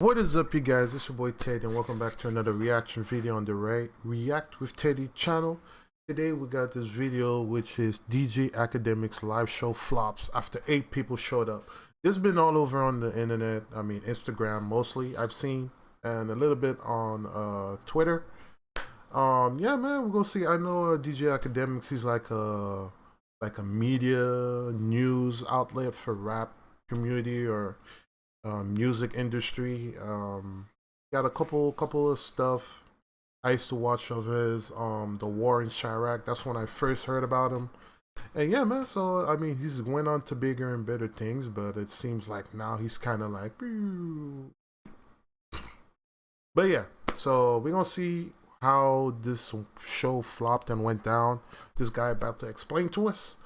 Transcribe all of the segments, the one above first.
What is up, you guys? It's your boy Teddy, and welcome back to another reaction video on the React with Teddy channel. Today we got this video which is DJ Akademiks live show flops after 8 people showed up. This has been all over on the internet. I mean Instagram mostly I've seen, and a little bit on Twitter. Yeah, man, we're gonna see. I know DJ Akademiks, he's like a media news outlet for rap community or music industry. Got a couple of stuff I used to watch of his. The War in Chirac, that's when I first heard about him. And yeah, man, so I mean he's went on to bigger and better things, but it seems like now he's kind of like, but yeah, so we're gonna see how this show flopped and went down. This guy about to explain to us.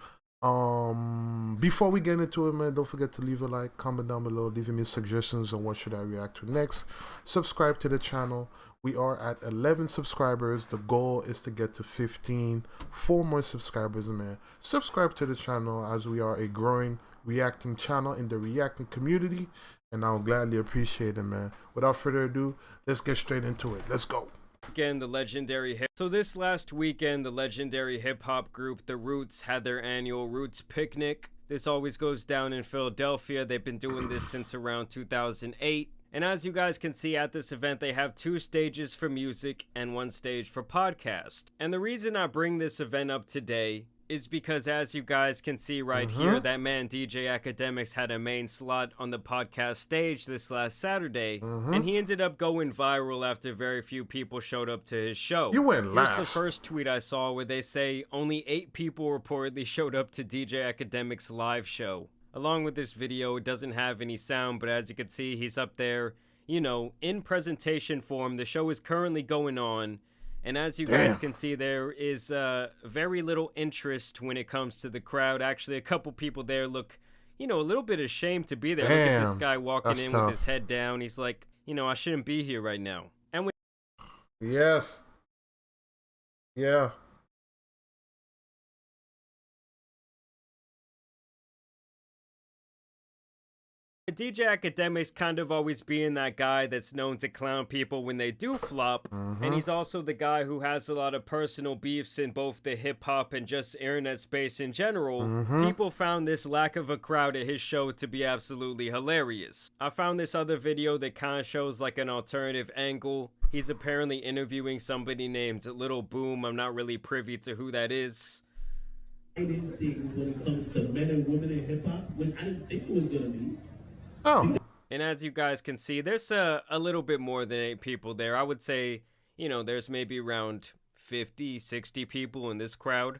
Before we get into it, man, don't forget to leave a like, comment down below, leaving me suggestions on what should I react to next. Subscribe to the channel. We are at 11 subscribers. The goal is to get to 15. 4 more subscribers, man. Subscribe to the channel, as we are a growing reacting channel in the reacting community, and I'll gladly appreciate it, man. Without further ado, let's get straight into it. Let's go. The legendary this last weekend, the legendary hip-hop group The Roots had their annual Roots Picnic. This always goes down in Philadelphia. They've been doing this since around 2008. And as you guys can see at this event, they have 2 stages for music and 1 stage for podcast. And the reason I bring this event up today is because, as you guys can see right here, that man DJ Akademiks had a main slot on the podcast stage this last Saturday, and he ended up going viral after very few people showed up to his show. You went last. Here's the first tweet I saw where they say only 8 people reportedly showed up to DJ Akademiks' live show. Along with this video, it doesn't have any sound, but as you can see, he's up there, you know, in presentation form. The show is currently going on. And as you guys can see, there is very little interest when it comes to the crowd. Actually, a couple people there look, you know, a little bit ashamed to be there. Look at this guy walking in with his head down. He's like, you know, I shouldn't be here right now. And Yes. Yeah. DJ Akademiks kind of always being that guy that's known to clown people when they do flop, and he's also the guy who has a lot of personal beefs in both the hip-hop and just internet space in general. People found this lack of a crowd at his show to be absolutely hilarious. I found this other video that kind of shows like an alternative angle. He's apparently interviewing somebody named Little Boom. I'm not really privy to who that is. Things when it comes to men and women in hip-hop, which I didn't think it was gonna be. Oh. And as you guys can see, there's a little bit more than 8 people there. I would say, you know, there's maybe around 50, 60 people in this crowd.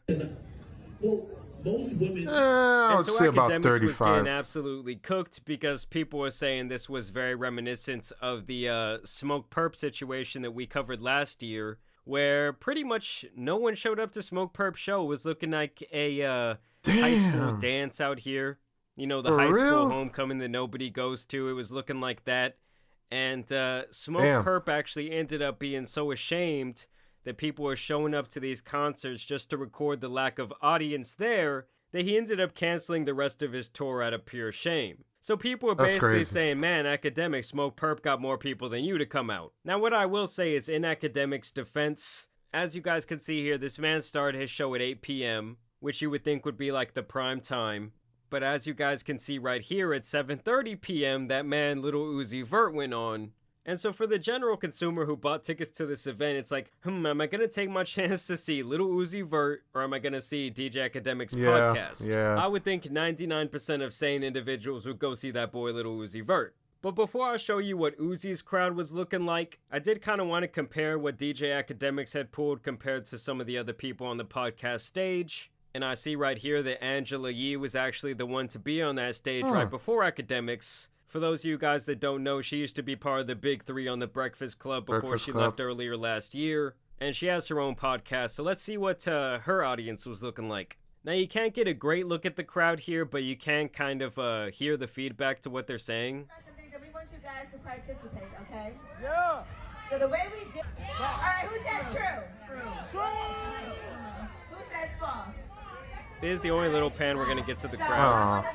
Well, most women... I would say about 35. Was getting absolutely cooked because people were saying this was very reminiscent of the Smoke Perp situation that we covered last year, where pretty much no one showed up to Smoke Perp's show. It was looking like a high school dance out here. You know, the high school homecoming that nobody goes to. It was looking like that. And Smoke Perp actually ended up being so ashamed that people were showing up to these concerts just to record the lack of audience there that he ended up canceling the rest of his tour out of pure shame. So people were basically saying, man, Akademiks, Smoke Perp got more people than you to come out. Now, what I will say is, in Akademiks' defense, as you guys can see here, this man started his show at 8 p.m., which you would think would be like the prime time. But as you guys can see right here, at 7:30 p.m., that man, Lil Uzi Vert, went on. And so for the general consumer who bought tickets to this event, it's like, am I going to take my chance to see Lil Uzi Vert, or am I going to see DJ Akademiks' podcast? I would think 99% of sane individuals would go see that boy Lil Uzi Vert. But before I show you what Uzi's crowd was looking like, I did kind of want to compare what DJ Akademiks had pulled compared to some of the other people on the podcast stage. And I see right here that Angela Yee was actually the one to be on that stage right before Akademiks. For those of you guys that don't know, she used to be part of the Big 3 on the Breakfast Club before she left earlier last year. And she has her own podcast, so let's see what her audience was looking like. Now, you can't get a great look at the crowd here, but you can kind of hear the feedback to what they're saying. Some things that we want you guys to participate, okay? Yeah. So the way we did... All right, who says true? True. Who says false? This is the only little pan we're going to get to the crowd.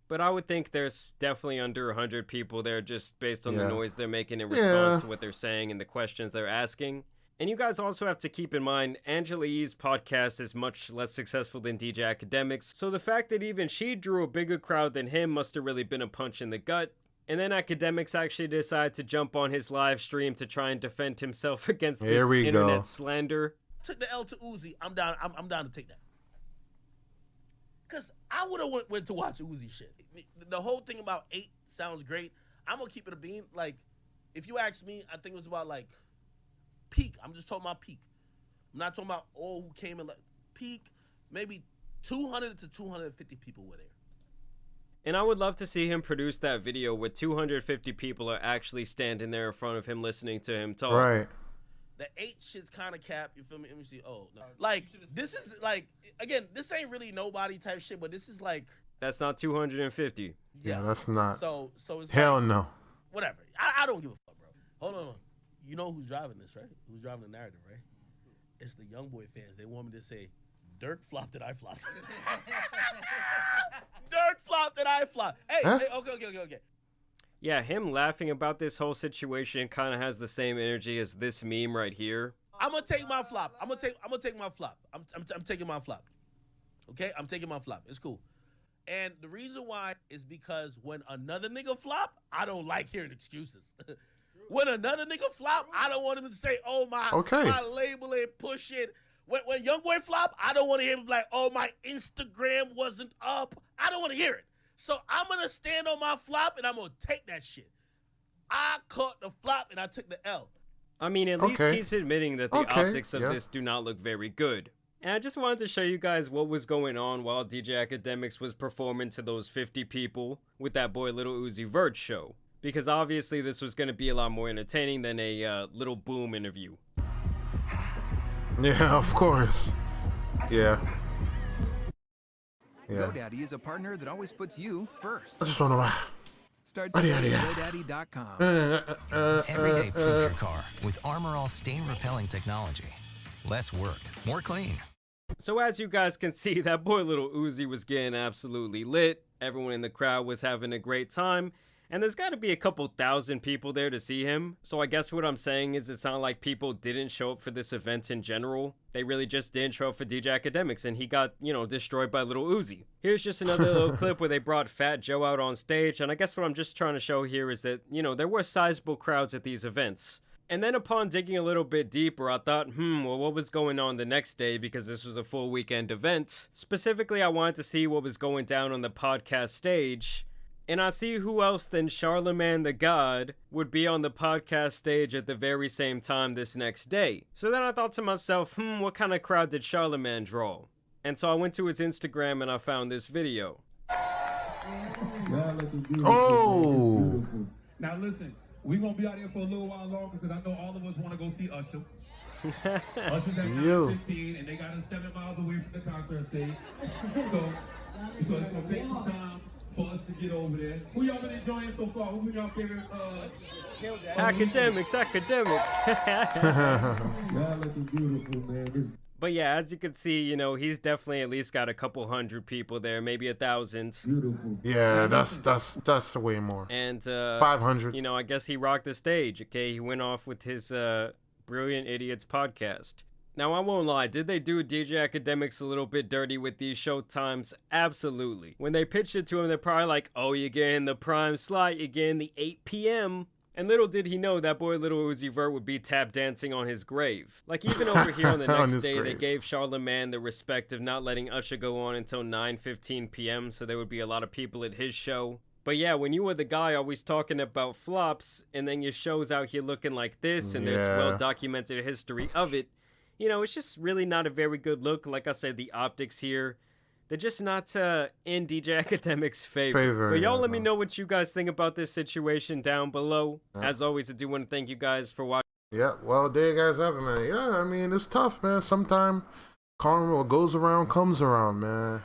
But I would think there's definitely under 100 people there just based on the Yeah. noise they're making in Yeah. response to what they're saying and the questions they're asking. And you guys also have to keep in mind, Angela Yee's podcast is much less successful than DJ Akademiks, so the fact that even she drew a bigger crowd than him must have really been a punch in the gut. And then Akademiks actually decided to jump on his live stream to try and defend himself against Here this we internet go. slander. Took the L to Uzi. I'm down. I'm down to take that. Cause I would have went to watch Uzi shit. The whole thing about 8 sounds great. I'm gonna keep it a bean. Like, if you ask me, I think it was about like peak. I'm just talking about peak. I'm not talking about all who came in. Like peak, maybe 200 to 250 people were there. And I would love to see him produce that video where 250 people are actually standing there in front of him listening to him talk. Right. The 8 shit's kind of cap. You feel me? Let me see. Oh, no. Like, this is like, again, this ain't really nobody type shit, but this is like. That's not 250. Yeah, that's not. So it's Hell like, no. whatever. I don't give a fuck, bro. Hold on. You know who's driving this, right? Who's driving the narrative, right? It's the Young Boy fans. They want me to say, Dirk flopped and I flopped. Dirk flopped and I flopped. Hey, Huh? hey, okay. Yeah, him laughing about this whole situation kind of has the same energy as this meme right here. I'm gonna take my flop. I'm gonna take my flop. I'm taking my flop. Okay, I'm taking my flop. It's cool. And the reason why is because when another nigga flop, I don't like hearing excuses. When another nigga flop, I don't want him to say, "Oh my label ain't pushing." When Young Boy flop, I don't want to hear him be like, "Oh, my Instagram wasn't up." I don't want to hear it. So I'm gonna stand on my flop and I'm gonna take that shit. I caught the flop and I took the L. I mean, at least he's admitting that the optics of yeah. this do not look very good. And I just wanted to show you guys what was going on while DJ Akademiks was performing to those 50 people with that boy Little Uzi Vert show. Because obviously this was going to be a lot more entertaining than a Little Boom interview. Yeah, of course. Yeah. GoDaddy is a partner that always puts you first. I just want to. Start today at GoDaddy.com. Every day, proof your car with Armor All stain repelling technology. Less work, more clean. So as you guys can see, that boy Little Uzi was getting absolutely lit. Everyone in the crowd was having a great time. And there's got to be a couple thousand people there to see him. So I guess what I'm saying is it's not like people didn't show up for this event in general. They really just didn't show up for DJ Akademiks, and he got, destroyed by Little Uzi. Here's just another little clip where they brought Fat Joe out on stage. And I guess what I'm just trying to show here is that, there were sizable crowds at these events. And then upon digging a little bit deeper, I thought, well, what was going on the next day, because this was a full weekend event. Specifically, I wanted to see what was going down on the podcast stage. And I see who else than Charlemagne the God would be on the podcast stage at the very same time this next day. So then I thought to myself, what kind of crowd did Charlemagne draw? And so I went to his Instagram and I found this video. Oh! Now listen, we're gonna be out here for a little while longer because I know all of us want to go see Usher. Usher's at 9:15 and they got us 7 miles away from the concert stage. So it's gonna take some time for us to get over there. Who y'all been enjoying so far? Who y'all favorite? Akademiks. Y'all looking beautiful, man. But yeah, as you can see, he's definitely at least got a couple hundred people there, maybe 1,000. Beautiful. Yeah, that's way more. And 500. I guess he rocked the stage. Okay, he went off with his Brilliant Idiots podcast. Now, I won't lie, did they do DJ Akademiks a little bit dirty with these show times? Absolutely. When they pitched it to him, they're probably like, oh, you're getting the prime slot, you're getting the 8 p.m. And little did he know that boy Little Uzi Vert would be tap dancing on his grave. Like, even over here on the next day, they gave Charlemagne the respect of not letting Usher go on until 9:15 p.m., so there would be a lot of people at his show. But yeah, when you were the guy always talking about flops, and then your show's out here looking like this, and there's well-documented history of it, it's just really not a very good look. Like I said, the optics here, they're just not in DJ Akademiks' favor. But y'all let me know what you guys think about this situation down below. As always, I do want to thank you guys for watching. Yeah, well, there you guys have it, man. Yeah, I mean, it's tough, man. Sometimes karma, what goes around comes around, man.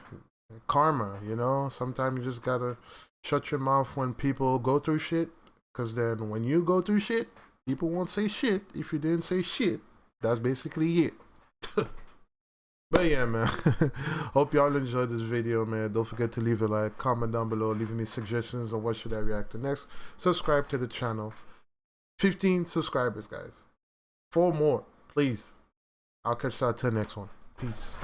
Karma, Sometimes you just gotta shut your mouth when people go through shit. Because then when you go through shit, people won't say shit if you didn't say shit. That's basically it. But yeah, man. Hope y'all enjoyed this video, man. Don't forget to leave a like, comment down below, leaving me suggestions on what should I react to next. Subscribe to the channel. 15 subscribers, guys. 4 more, please. I'll catch y'all till the next one. Peace.